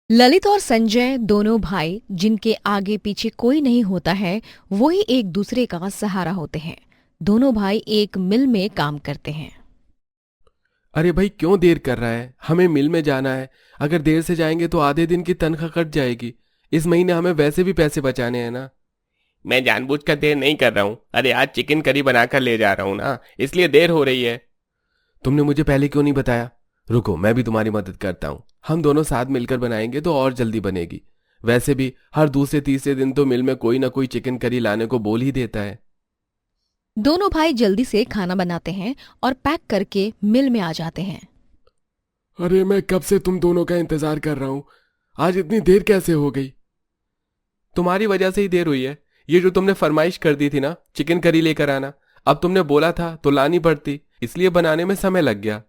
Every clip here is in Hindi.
ललित और संजय दोनों भाई जिनके आगे पीछे कोई नहीं होता है, वो ही एक दूसरे का सहारा होते हैं। दोनों भाई एक मिल में काम करते हैं। अरे भाई क्यों देर कर रहा है? हमें मिल में जाना है। अगर देर से जाएंगे तो आधे दिन की तनख्वाह कट जाएगी। इस महीने हमें वैसे भी पैसे बचाने हैं ना। मैं जानबूझकर देर नहीं कर रहा हूँ। अरे आज चिकन करी बनाकर ले जा रहा हूँ ना, इसलिए देर हो रही है। तुमने मुझे पहले क्यों नहीं बताया? रुको, मैं भी तुम्हारी मदद करता हूँ। हम दोनों साथ मिलकर बनाएंगे तो और जल्दी बनेगी। वैसे भी हर दूसरे तीसरे दिन तो मिल में कोई ना कोई चिकन करी लाने को बोल ही देता है। दोनों भाई जल्दी से खाना बनाते हैं और पैक करके मिल में आ जाते हैं। अरे मैं कब से तुम दोनों का इंतजार कर रहा हूँ। आज इतनी देर कैसे हो गई? तुम्हारी वजह से ही देर हुई है। ये जो तुमने फरमाइश कर दी थी ना, चिकन करी लेकर आना, अब तुमने बोला था तो लानी पड़ती, इसलिए बनाने में समय लग गया।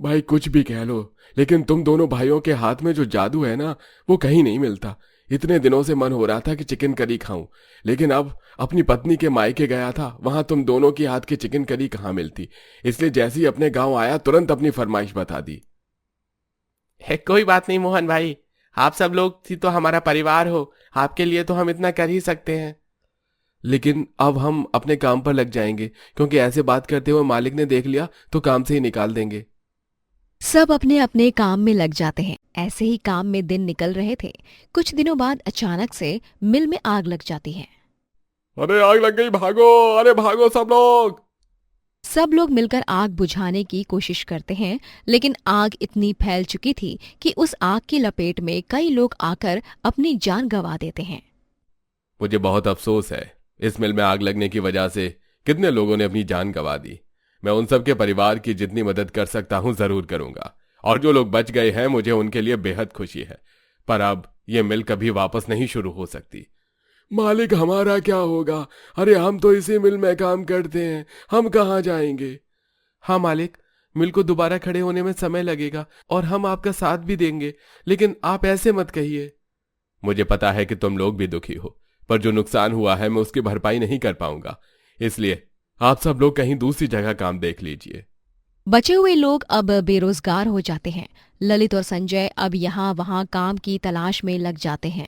भाई कुछ भी कह लो, लेकिन तुम दोनों भाइयों के हाथ में जो जादू है ना, वो कहीं नहीं मिलता। इतने दिनों से मन हो रहा था कि चिकन करी खाऊं, लेकिन अब अपनी पत्नी के मायके गया था, वहां तुम दोनों की हाथ की चिकन करी कहाँ मिलती। इसलिए जैसे ही अपने गांव आया तुरंत अपनी फरमाइश बता दी। है कोई बात नहीं मोहन भाई, आप सब लोग थी तो हमारा परिवार हो, आपके लिए तो हम इतना कर ही सकते हैं। लेकिन अब हम अपने काम पर लग जाएंगे, क्योंकि ऐसे बात करते हुए मालिक ने देख लिया तो काम से ही निकाल देंगे। सब अपने अपने काम में लग जाते हैं। ऐसे ही काम में दिन निकल रहे थे। कुछ दिनों बाद अचानक से मिल में आग लग जाती है। अरे आग लग गई, भागो! अरे भागो सब लोग! सब लोग मिलकर आग बुझाने की कोशिश करते हैं, लेकिन आग इतनी फैल चुकी थी कि उस आग की लपेट में कई लोग आकर अपनी जान गंवा देते हैं। मुझे बहुत अफसोस है, इस मिल में आग लगने की वजह से कितने लोगों ने अपनी जान गंवा दी। मैं उन सब के परिवार की जितनी मदद कर सकता हूं जरूर करूंगा, और जो लोग बच गए हैं मुझे उनके लिए बेहद खुशी है। पर अब ये मिल कभी वापस नहीं शुरू हो सकती। मालिक, हमारा क्या होगा? अरे हम तो इसी मिल में काम करते हैं, हम कहाँ जाएंगे? हाँ मालिक, मिल को दोबारा खड़े होने में समय लगेगा और हम आपका साथ भी देंगे, लेकिन आप ऐसे मत कहिए। मुझे पता है कि तुम लोग भी दुखी हो, पर जो नुकसान हुआ है मैं उसकी भरपाई नहीं कर पाऊंगा। इसलिए आप सब लोग कहीं दूसरी जगह काम देख लीजिए। बचे हुए लोग अब बेरोजगार हो जाते हैं। ललित और संजय अब यहाँ वहाँ काम की तलाश में लग जाते हैं।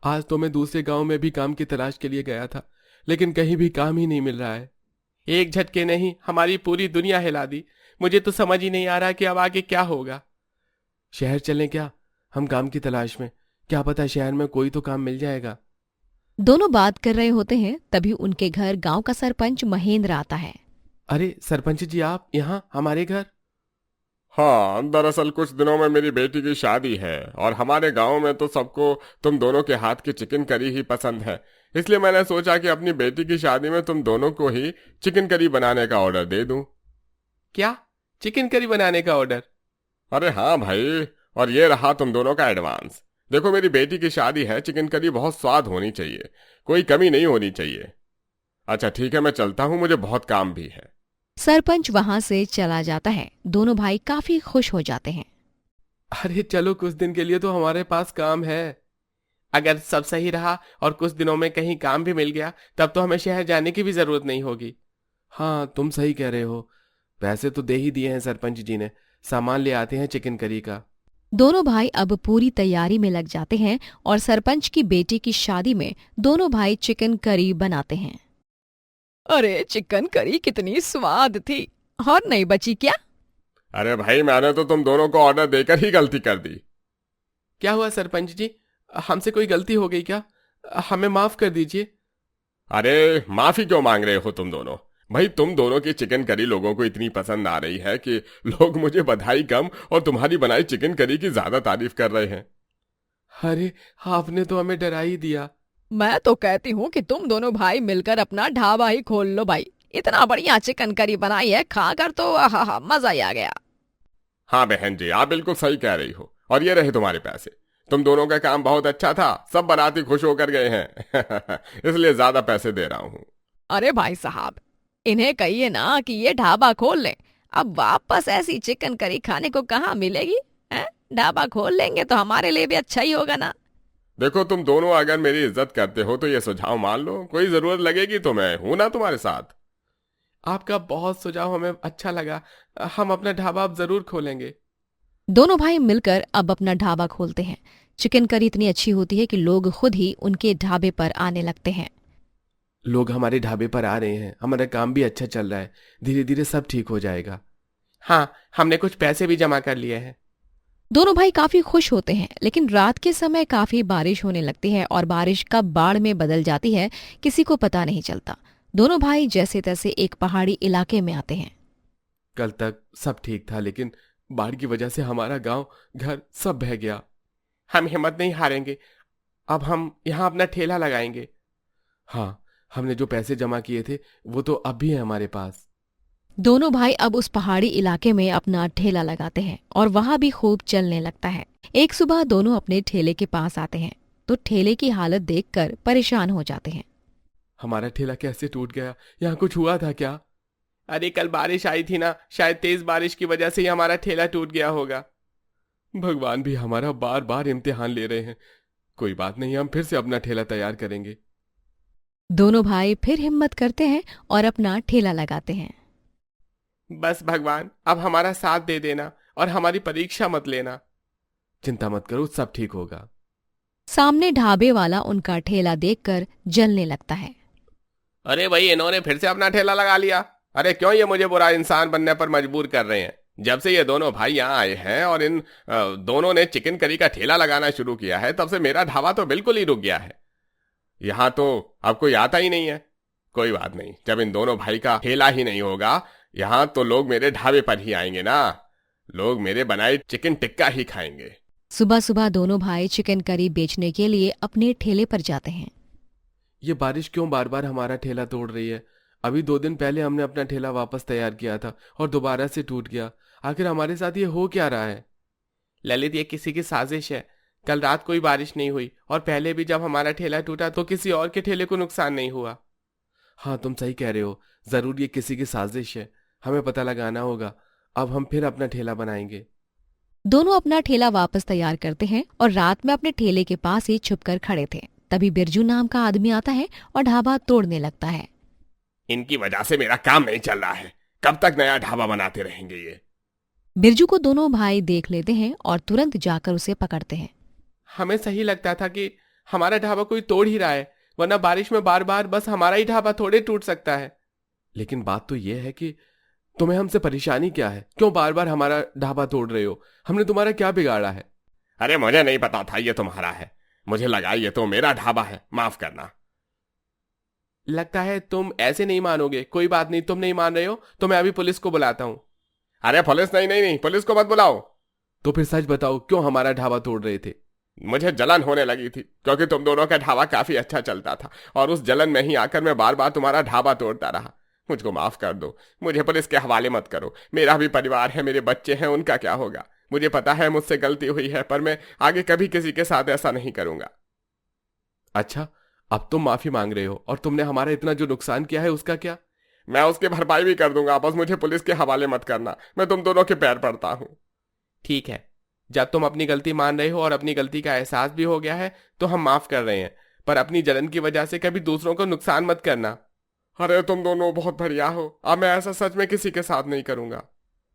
आज तो मैं दूसरे गांव में भी काम की तलाश के लिए गया था, लेकिन कहीं भी काम ही नहीं मिल रहा है। एक झटके ने ही हमारी पूरी दुनिया हिला दी। मुझे तो समझ ही नहीं आ रहा कि अब आगे क्या होगा। शहर चलें क्या? हम काम की तलाश में, क्या पता शहर में कोई तो काम मिल जाएगा। दोनों बात कर रहे होते हैं, तभी उनके घर गांव का सरपंच महेंद्र आता है। अरे सरपंच जी, आप यहाँ हमारे घर? हाँ, दरअसल कुछ दिनों में मेरी बेटी की शादी है और हमारे गांव में तो सबको तुम दोनों के हाथ की चिकन करी ही पसंद है। इसलिए मैंने सोचा कि अपनी बेटी की शादी में तुम दोनों को ही चिकन करी बनाने का ऑर्डर दे दूं। क्या? चिकन करी बनाने का ऑर्डर? अरे हाँ भाई, और ये रहा तुम दोनों का एडवांस। देखो, मेरी बेटी की शादी है, चिकन करी बहुत स्वाद होनी चाहिए, कोई कमी नहीं होनी चाहिए। अच्छा ठीक है, मैं चलता हूँ, मुझे बहुत काम भी है। सरपंच वहां से चला जाता है। दोनों भाई काफी खुश हो जाते हैं। अरे चलो, कुछ दिन के लिए तो हमारे पास काम है। अगर सब सही रहा और कुछ दिनों में कहीं काम भी मिल गया, तब तो हमें शहर जाने की भी जरूरत नहीं होगी। हाँ तुम सही कह रहे हो। पैसे तो दे ही दिए हैं सरपंच जी ने, सामान ले आते हैं चिकन करी का। दोनों भाई अब पूरी तैयारी में लग जाते हैं और सरपंच की बेटी की शादी में दोनों भाई चिकन करी बनाते हैं। अरे चिकन करी कितनी स्वाद थी, और नहीं बची क्या? अरे भाई, मैंने तो तुम दोनों को ऑर्डर देकर ही गलती कर दी। क्या हुआ सरपंच जी? हमसे कोई गलती हो गई क्या? हमें माफ कर दीजिए। अरे माफी क्यों मांग रहे हो तुम दोनों? भाई तुम दोनों की चिकन करी लोगों को इतनी पसंद आ रही है कि लोग मुझे बधाई कम और तुम्हारी बनाई चिकन करी की ज्यादा तारीफ कर रहे हैं। अरे आपने तो हमें डरा ही दिया। मैं तो कहती हूँ कि तुम दोनों भाई मिलकर अपना ढाबा ही खोल लो भाई। इतना बढ़िया चिकन करी बनाई है, खाकर तो आहा मजा ही आ गया। हाँ बहन जी, आप बिल्कुल सही कह रही हो। और ये रहे तुम्हारे पैसे। तुम दोनों का काम बहुत अच्छा था, सब बाराती खुश होकर गए हैं इसलिए ज्यादा पैसे दे रहा हूँ। अरे भाई साहब, इन्हें कहिए ना कि ये ढाबा खोल लें। अब वापस ऐसी चिकन करी खाने को कहाँ मिलेगी? हैं? ढाबा खोल लेंगे तो हमारे लिए भी अच्छा ही होगा ना। देखो, तुम दोनों अगर मेरी इज्जत करते हो तो ये सुझाव मान लो, कोई जरूरत लगेगी तो मैं हूं ना तुम्हारे साथ। आपका बहुत सुझाव हमें अच्छा लगा। हम अपना ढाबा अब जरूर खोलेंगे। दोनों भाई मिलकर अब अपना ढाबा खोलते हैं। चिकन करी इतनी अच्छी होती है कि लोग खुद ही उनके ढाबे पर आने लगते हैं। लोग हमारे ढाबे पर आ रहे हैं, हमारा काम भी अच्छा चल रहा है, धीरे धीरे सब ठीक हो जाएगा। हाँ, हमने कुछ पैसे भी जमा कर लिए हैं। दोनों भाई काफी खुश होते हैं, लेकिन रात के समय काफी बारिश होने लगती है और बारिश कब बाढ़ में बदल जाती है किसी को पता नहीं चलता। दोनों भाई जैसे तैसे एक पहाड़ी इलाके में आते हैं। कल तक सब ठीक था, लेकिन बाढ़ की वजह से हमारा गांव, घर सब बह गया। हम हिम्मत नहीं हारेंगे, अब हम यहाँ अपना ठेला लगाएंगे। हाँ, हमने जो पैसे जमा किए थे वो तो अब भी है हमारे पास। दोनों भाई अब उस पहाड़ी इलाके में अपना ठेला लगाते हैं और वहां भी खूब चलने लगता है। एक सुबह दोनों अपने ठेले के पास आते हैं तो ठेले की हालत देखकर परेशान हो जाते हैं। हमारा ठेला कैसे टूट गया? यहाँ कुछ हुआ था क्या? अरे कल बारिश आई थी ना, शायद तेज बारिश की वजह से ही हमारा ठेला टूट गया होगा। भगवान भी हमारा बार बार इम्तिहान ले रहे हैं। कोई बात नहीं, हम फिर से अपना ठेला तैयार करेंगे। दोनों भाई फिर हिम्मत करते हैं और अपना ठेला लगाते हैं। बस भगवान, अब हमारा साथ दे देना और हमारी परीक्षा मत लेना। चिंता मत करो, सब ठीक होगा। सामने ढाबे वाला उनका ठेला देखकर जलने लगता है। अरे भाई, इन्होंने फिर से अपना ठेला लगा लिया। अरे क्यों ये मुझे बुरा इंसान बनने पर मजबूर कर रहे हैं? जब से ये दोनों भाई यहाँ आए हैं और इन दोनों ने चिकन करी का ठेला लगाना शुरू किया है, तब से मेरा ढाबा तो बिल्कुल ही रुक गया है। यहाँ तो अब कोई आता ही नहीं है। कोई बात नहीं, जब इन दोनों भाई का ठेला ही नहीं होगा यहाँ, तो लोग मेरे ढाबे पर ही आएंगे ना। लोग मेरे बनाए चिकन टिक्का ही खाएंगे। सुबह सुबह दोनों भाई चिकन करी बेचने के लिए अपने ठेले पर जाते हैं। ये बारिश क्यों बार बार हमारा ठेला तोड़ रही है? अभी 2 दिन पहले हमने अपना ठेला वापस तैयार किया था और दोबारा से टूट गया। आखिर हमारे साथ ये हो क्या रहा है? ललित, ये किसी की साजिश है। कल रात कोई बारिश नहीं हुई और पहले भी जब हमारा ठेला टूटा तो किसी और के ठेले को नुकसान नहीं हुआ। हाँ, तुम सही कह रहे हो, जरूर ये किसी की साजिश है। हमें पता लगाना होगा। अब हम फिर अपना ठेला बनाएंगे। दोनों अपना ठेला वापस तैयार करते हैं और रात में अपने ठेले के पास ही छुपकर खड़े थे। तभी बिरजू नाम का आदमी आता है और ढाबा तोड़ने लगता है। इनकी वजह से मेरा काम नहीं चल रहा है। कब तक नया ढाबा बनाते रहेंगे ये? बिरजू को दोनों भाई देख लेते हैं और तुरंत जाकर उसे पकड़ते हैं। हमें सही लगता था कि हमारा ढाबा कोई तोड़ ही रहा है, वरना बारिश में बार बार बस हमारा ही ढाबा थोड़े टूट सकता है। लेकिन बात तो यह है कि तुम्हें हमसे परेशानी क्या है? क्यों बार बार हमारा ढाबा तोड़ रहे हो? हमने तुम्हारा क्या बिगाड़ा है? अरे मुझे नहीं पता था ये तुम्हारा है। मुझे लगा ये तो मेरा ढाबा है, माफ करना। लगता है तुम ऐसे नहीं मानोगे। कोई बात नहीं, तुम नहीं मान रहे हो तो मैं अभी पुलिस को बुलाता हूँ। अरे पुलिस नहीं नहीं नहीं, पुलिस को मत बुलाओ। तो फिर सच बताओ, क्यों हमारा ढाबा तोड़ रहे थे? मुझे जलन होने लगी थी, क्योंकि तुम दोनों का ढाबा काफी अच्छा चलता था और उस जलन में ही आकर मैं बार बार तुम्हारा ढाबा तोड़ता रहा। मुझको माफ कर दो, मुझे पुलिस के हवाले मत करो। मेरा भी परिवार है, मेरे बच्चे हैं, उनका क्या होगा? मुझे पता है मुझसे गलती हुई है, पर मैं आगे कभी किसी के साथ ऐसा नहीं करूंगा। अच्छा, अब तुम माफी मांग रहे हो, और तुमने हमारा इतना जो नुकसान किया है उसका क्या? मैं उसकी भरपाई भी कर दूंगा, बस मुझे पुलिस के हवाले मत करना। मैं तुम दोनों के पैर पड़ता हूं। ठीक है, जब तुम अपनी गलती मान रहे हो और अपनी गलती का एहसास भी हो गया है तो हम माफ कर रहे हैं, पर अपनी जलन की वजह से कभी दूसरों को नुकसान मत करना। अरे तुम दोनों बहुत बढ़िया हो, अब मैं ऐसा सच में किसी के साथ नहीं करूंगा।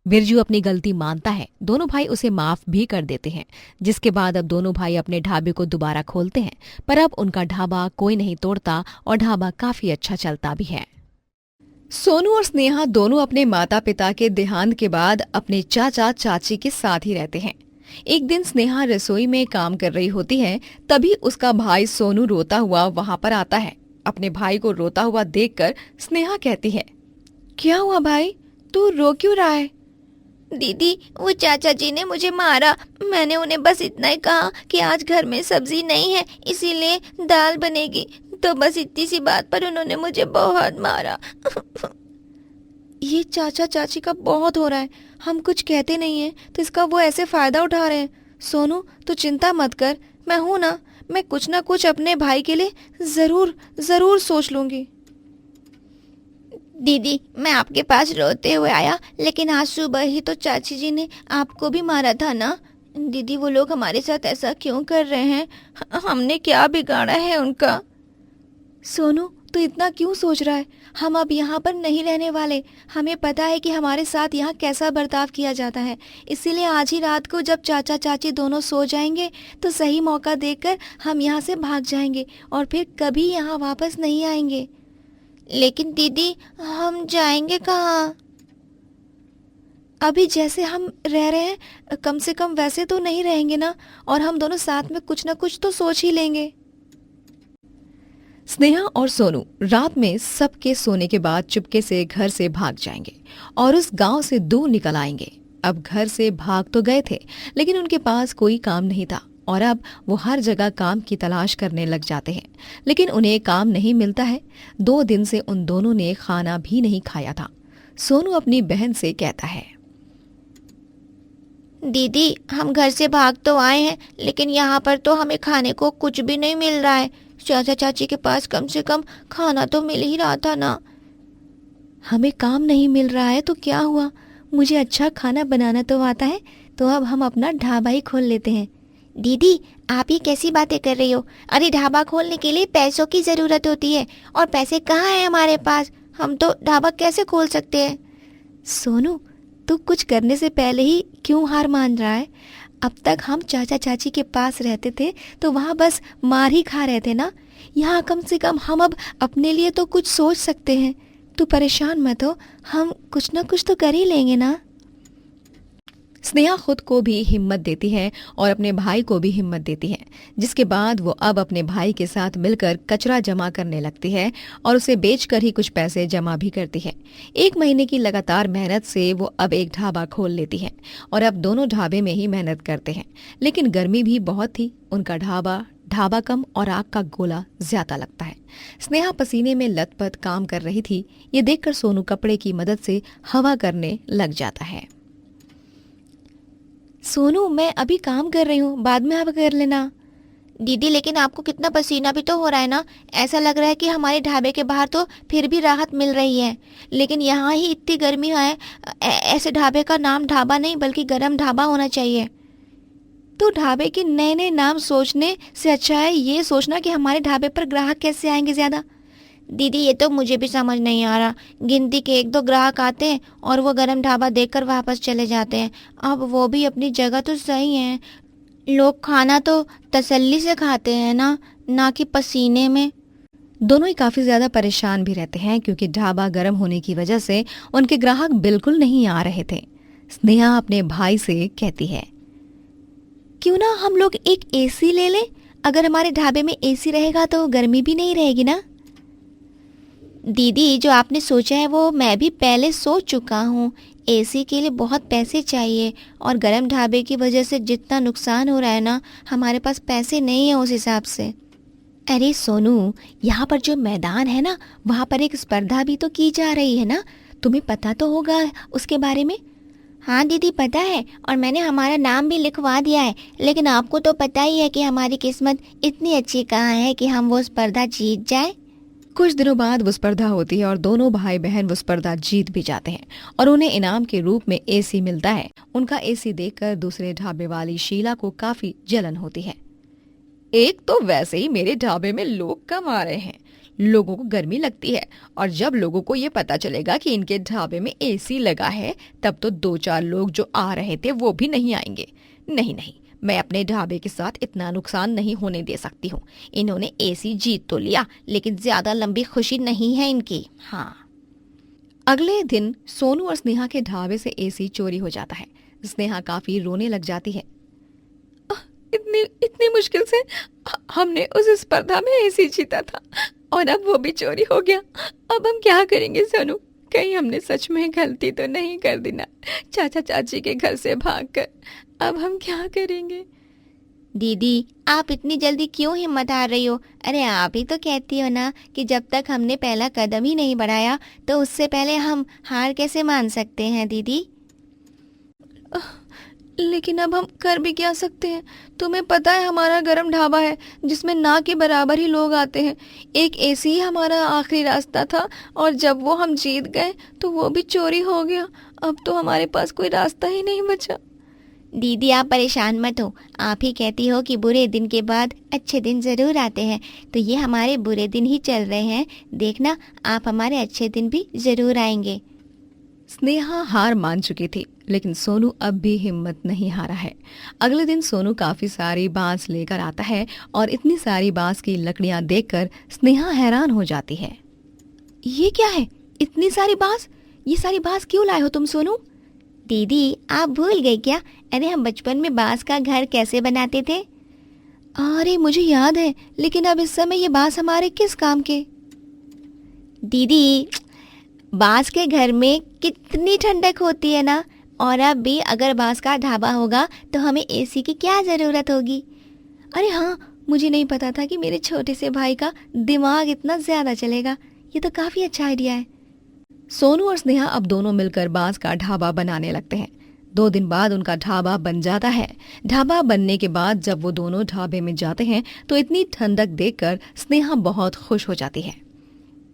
बिरजू अपनी गलती मानता है। दोनों भाई उसे माफ भी कर देते हैं, जिसके बाद अब दोनों भाई अपने ढाबे को दोबारा खोलते हैं। पर अब उनका ढाबा कोई नहीं तोड़ता और ढाबा काफी अच्छा चलता भी है। सोनू और स्नेहा दोनों अपने माता पिता के देहांत के बाद अपने चाचा चाची के साथ ही रहते हैं। एक दिन स्नेहा रसोई में काम कर रही होती है, तभी उसका भाई सोनू रोता हुआ वहां पर आता है। अपने भाई को रोता हुआ देखकर स्नेहा कहती है, क्या हुआ भाई, तू रो क्यों रहा है? दीदी, वो चाचा जी ने मुझे मारा। मैंने उन्हें बस इतना ही कहा कि आज घर में सब्जी नहीं है, इसीलिए दाल बनेगी, तो बस इतनी सी बात पर उन्होंने मुझे बहुत मारा। ये चाचा चाची का बहुत हो रहा है। हम कुछ कहते नहीं हैं तो इसका वो ऐसे फायदा उठा रहे हैं। सोनू, तू चिंता मत कर, मैं हूं ना। मैं कुछ ना कुछ अपने भाई के लिए जरूर सोच लूंगी। दीदी, मैं आपके पास रोते हुए आया, लेकिन आज सुबह ही तो चाची जी ने आपको भी मारा था ना। दीदी, वो लोग हमारे साथ ऐसा क्यों कर रहे हैं? हमने क्या बिगाड़ा है उनका? सोनू, तो इतना क्यों सोच रहा है? हम अब यहाँ पर नहीं रहने वाले। हमें पता है कि हमारे साथ यहाँ कैसा बर्ताव किया जाता है, इसीलिए आज ही रात को जब चाचा चाची दोनों सो जाएंगे तो सही मौका देखकर हम यहाँ से भाग जाएंगे और फिर कभी यहाँ वापस नहीं आएंगे। लेकिन दीदी, हम जाएंगे कहाँ? अभी जैसे हम रह रहे हैं कम से कम वैसे तो नहीं रहेंगे ना, और हम दोनों साथ में कुछ ना कुछ तो सोच ही लेंगे। स्नेहा और सोनू रात में सबके सोने के बाद चुपके से घर से भाग जाएंगे और उस गांव से दूर निकल आएंगे। अब घर से भाग तो गए थे, लेकिन उनके पास कोई काम नहीं था और अब वो हर जगह काम की तलाश करने लग जाते हैं, लेकिन उन्हें काम नहीं मिलता है। 2 दिन से उन दोनों ने खाना भी नहीं खाया था। सोनू अपनी बहन से कहता है, दीदी, हम घर से भाग तो आए हैं, लेकिन यहाँ पर तो हमें खाने को कुछ भी नहीं मिल रहा है। चाचा चाची के पास कम से कम खाना तो मिल ही रहा था ना। हमें काम नहीं मिल रहा है तो क्या हुआ, मुझे अच्छा खाना बनाना तो आता है, तो अब हम अपना ढाबा ही खोल लेते हैं। दीदी, आप ये कैसी बातें कर रही हो? अरे ढाबा खोलने के लिए पैसों की ज़रूरत होती है, और पैसे कहाँ हैं हमारे पास? हम तो ढाबा कैसे खोल सकते हैं? सोनू, तू कुछ करने से पहले ही क्यों हार मान रहा है? अब तक हम चाचा चाची के पास रहते थे तो वहाँ बस मार ही खा रहे थे ना। यहाँ कम से कम हम अब अपने लिए तो कुछ सोच सकते हैं। तू परेशान मत हो, हम कुछ ना कुछ तो कर ही लेंगे ना। स्नेहा खुद को भी हिम्मत देती है और अपने भाई को भी हिम्मत देती है, जिसके बाद वो अब अपने भाई के साथ मिलकर कचरा जमा करने लगती है और उसे बेचकर ही कुछ पैसे जमा भी करती है। 1 महीने की लगातार मेहनत से वो अब एक ढाबा खोल लेती है और अब दोनों ढाबे में ही मेहनत करते हैं। लेकिन गर्मी भी बहुत थी, उनका ढाबा कम और आग का गोला ज्यादा लगता है। स्नेहा पसीने में लथपथ काम कर रही थी। ये देखकर सोनू कपड़े की मदद से हवा करने लग जाता है। सोनू, मैं अभी काम कर रही हूँ, बाद में आप कर लेना। दीदी, लेकिन आपको कितना पसीना भी तो हो रहा है ना। ऐसा लग रहा है कि हमारे ढाबे के बाहर तो फिर भी राहत मिल रही है, लेकिन यहाँ ही इतनी गर्मी है। ऐसे ढाबे का नाम ढाबा नहीं बल्कि गरम ढाबा होना चाहिए। तो ढाबे के नए नए नाम सोचने से अच्छा है ये सोचना कि हमारे ढाबे पर ग्राहक कैसे आएंगे ज्यादा। दीदी, ये तो मुझे भी समझ नहीं आ रहा। गिनती के 1-2 ग्राहक आते हैं और वो गरम ढाबा देखकर वापस चले जाते हैं। अब वो भी अपनी जगह तो सही है, लोग खाना तो तसल्ली से खाते हैं ना कि पसीने में। दोनों ही काफी ज्यादा परेशान भी रहते हैं क्योंकि ढाबा गर्म होने की वजह से उनके ग्राहक बिल्कुल नहीं आ रहे थे। स्नेहा अपने भाई से कहती है, क्यों ना हम लोग एक एसी ले लें? अगर हमारे ढाबे में एसी रहेगा तो गर्मी भी नहीं रहेगी ना। दीदी, जो आपने सोचा है वो मैं भी पहले सोच चुका हूँ। एसी के लिए बहुत पैसे चाहिए और गरम ढाबे की वजह से जितना नुकसान हो रहा है ना, हमारे पास पैसे नहीं है उस हिसाब से। अरे सोनू, यहाँ पर जो मैदान है ना, वहाँ पर एक स्पर्धा भी तो की जा रही है ना, तुम्हें पता तो होगा उसके बारे में। हाँ दीदी, पता है, और मैंने हमारा नाम भी लिखवा दिया है। लेकिन आपको तो पता ही है कि हमारी किस्मत इतनी अच्छी कहाँ है कि हम वो स्पर्धा जीत जाए। कुछ दिनों बाद वो स्पर्धा होती है और दोनों भाई बहन वो स्पर्धा जीत भी जाते हैं और उन्हें इनाम के रूप में एसी मिलता है। उनका एसी देखकर दूसरे ढाबे वाली शीला को काफी जलन होती है। एक तो वैसे ही मेरे ढाबे में लोग कम आ रहे हैं, लोगों को गर्मी लगती है, और जब लोगों को ये पता चलेगा कि इनके ढाबे में एसी लगा है तब तो 2-4 लोग जो आ रहे थे वो भी नहीं आएंगे। नहीं, मैं अपने ढाबे के साथ इतना नुकसान नहीं होने दे सकती हूँ। इन्होंने एसी जीत तो लिया, लेकिन ज्यादा लंबी खुशी नहीं है इनकी। हाँ। अगले दिन सोनू और स्नेहा के ढाबे से एसी चोरी हो जाता है। स्नेहा काफी रोने लग जाती है। इतनी मुश्किल से हमने उस स्पर्धा में एसी जीता था और अब वो भी चोरी हो गया। अब हम क्या करेंगे सोनू? कहीं हमने सच में गलती तो नहीं कर दी ना, चाचा चाची के घर से भागकर? अब हम क्या करेंगे? दीदी, आप इतनी जल्दी क्यों हिम्मत हार रही हो? अरे आप ही तो कहती हो ना कि जब तक हमने पहला कदम ही नहीं बढ़ाया तो उससे पहले हम हार कैसे मान सकते हैं दीदी। लेकिन अब हम कर भी क्या सकते हैं? तुम्हें पता है हमारा गरम ढाबा है जिसमें ना के बराबर ही लोग आते हैं। एक एसी ही हमारा आखिरी रास्ता था और जब वो हम जीत गए तो वो भी चोरी हो गया। अब तो हमारे पास कोई रास्ता ही नहीं बचा। दीदी आप परेशान मत हो, आप ही कहती हो कि बुरे दिन के बाद अच्छे दिन जरूर आते हैं, तो ये हमारे बुरे दिन ही चल रहे हैं, देखना आप हमारे अच्छे दिन भी जरूर आएंगे। स्नेहा हार मान चुकी थी, लेकिन सोनू अब भी हिम्मत नहीं हारा है। अगले दिन सोनू काफी सारी बांस लेकर आता है और इतनी सारी बांस की लकड़ियां देखकर स्नेहा हैरान हो जाती है। ये क्या है, इतनी सारी बांस? ये सारी बांस क्यों लाए हो तुम सोनू? दीदी आप भूल गई क्या? अरे हम बचपन में बांस का घर कैसे बनाते थे। अरे मुझे याद है, लेकिन अब इस समय ये बांस हमारे किस काम के? दीदी बांस के घर में कितनी ठंडक होती है ना, और अब भी अगर बांस का ढाबा होगा तो हमें एसी की क्या जरूरत होगी। अरे हाँ, मुझे नहीं पता था कि मेरे छोटे से भाई का दिमाग इतना ज्यादा चलेगा। ये तो काफी अच्छा आइडिया है। सोनू और स्नेहा अब दोनों मिलकर बांस का ढाबा बनाने लगते हैं। 2 दिन बाद उनका ढाबा बन जाता है। ढाबा बनने के बाद जब वो दोनों ढाबे में जाते हैं तो इतनी ठंडक देखकर स्नेहा बहुत खुश हो जाती है।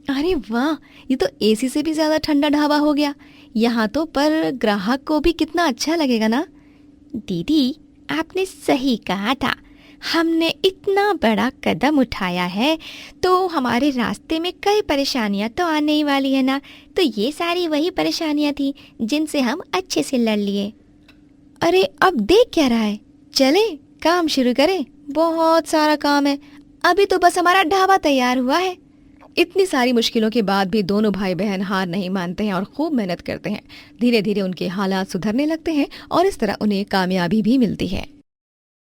अरे वाह, ये तो एसी से भी ज्यादा ठंडा ढाबा हो गया। यहाँ तो पर ग्राहक को भी कितना अच्छा लगेगा ना। दीदी आपने सही कहा था, हमने इतना बड़ा कदम उठाया है तो हमारे रास्ते में कई परेशानियां तो आने ही वाली है ना, तो ये सारी वही परेशानियां थी जिनसे हम अच्छे से लड़ लिए। अरे अब देख क्या रहा है, चले काम शुरू करें। बहुत सारा काम है, अभी तो बस हमारा ढाबा तैयार हुआ है। इतनी सारी मुश्किलों के बाद भी दोनों भाई बहन हार नहीं मानते हैं और खूब मेहनत करते हैं। धीरे धीरे उनके हालात सुधरने लगते हैं और इस तरह उन्हें कामयाबी भी मिलती है।